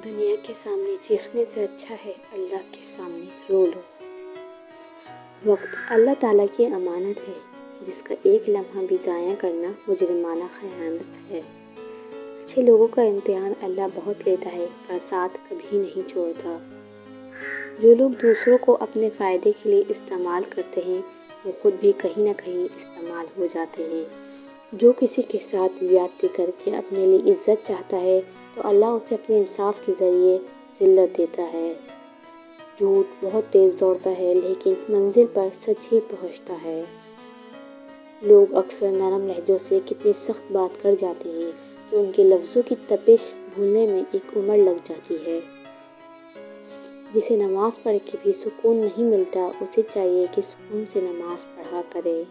دنیا کے سامنے چیخنے سے اچھا ہے اللہ کے سامنے رو لو۔ وقت اللہ تعالیٰ کی امانت ہے، جس کا ایک لمحہ بھی ضائع کرنا مجرمانہ خیانت ہے۔ اچھے لوگوں کا امتحان اللہ بہت لیتا ہے، پر ساتھ کبھی نہیں چھوڑتا۔ جو لوگ دوسروں کو اپنے فائدے کے لیے استعمال کرتے ہیں، وہ خود بھی کہیں نہ کہیں استعمال ہو جاتے ہیں۔ جو کسی کے ساتھ زیادتی کر کے اپنے لیے عزت چاہتا ہے، تو اللہ اسے اپنے انصاف کے ذریعے ذلت دیتا ہے۔ جھوٹ بہت تیز دوڑتا ہے، لیکن منزل پر سچ ہی پہنچتا ہے۔ لوگ اکثر نرم لہجوں سے کتنی سخت بات کر جاتے ہیں کہ ان کے لفظوں کی تپش بھولنے میں ایک عمر لگ جاتی ہے۔ جسے نماز پڑھ کے بھی سکون نہیں ملتا، اسے چاہیے کہ سکون سے نماز پڑھا کرے۔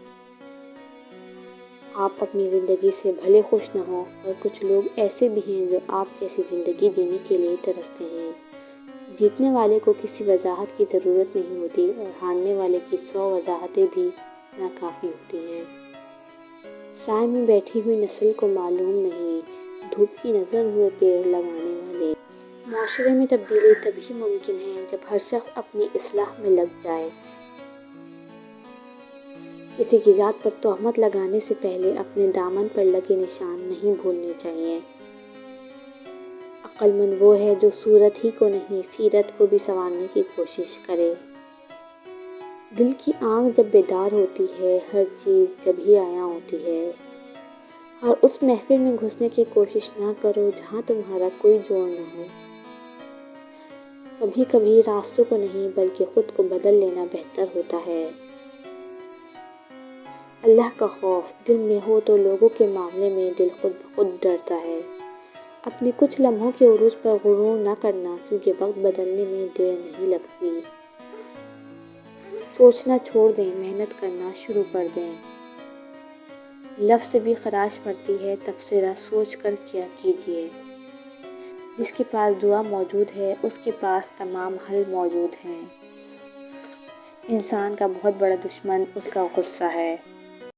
آپ اپنی زندگی سے بھلے خوش نہ ہوں، اور کچھ لوگ ایسے بھی ہیں جو آپ جیسی زندگی جینے کے لیے ترستے ہیں۔ جیتنے والے کو کسی وضاحت کی ضرورت نہیں ہوتی، اور ہارنے والے کی 100 وضاحتیں بھی ناکافی ہوتی ہیں۔ سائے میں بیٹھی ہوئی نسل کو معلوم نہیں، دھوپ کی نظر ہوئے پیڑ لگانے والے۔ معاشرے میں تبدیلی تبھی ممکن ہے جب ہر شخص اپنی اصلاح میں لگ جائے۔ کسی کی ذات پر تہمت لگانے سے پہلے اپنے دامن پر لگے نشان نہیں بھولنے چاہیے۔ عقل مند وہ ہے جو صورت ہی کو نہیں، سیرت کو بھی سنوارنے کی کوشش کرے۔ دل کی آنکھ جب بیدار ہوتی ہے، ہر چیز جب ہی عیاں ہوتی ہے۔ اور اس محفل میں گھسنے کی کوشش نہ کرو جہاں تمہارا کوئی جوڑ نہ ہو۔ کبھی کبھی راستوں کو نہیں بلکہ خود کو بدل لینا بہتر ہوتا ہے۔ اللہ کا خوف دل میں ہو تو لوگوں کے معاملے میں دل خود بخود ڈرتا ہے۔ اپنے کچھ لمحوں کے عروج پر غرور نہ کرنا، کیونکہ وقت بدلنے میں دیر نہیں لگتی۔ سوچنا چھوڑ دیں، محنت کرنا شروع کر دیں۔ لفظ سے بھی خراش پڑتی ہے، تبصرہ سوچ کر کیا کیجیے۔ جس کے پاس دعا موجود ہے، اس کے پاس تمام حل موجود ہیں۔ انسان کا بہت بڑا دشمن اس کا غصہ ہے۔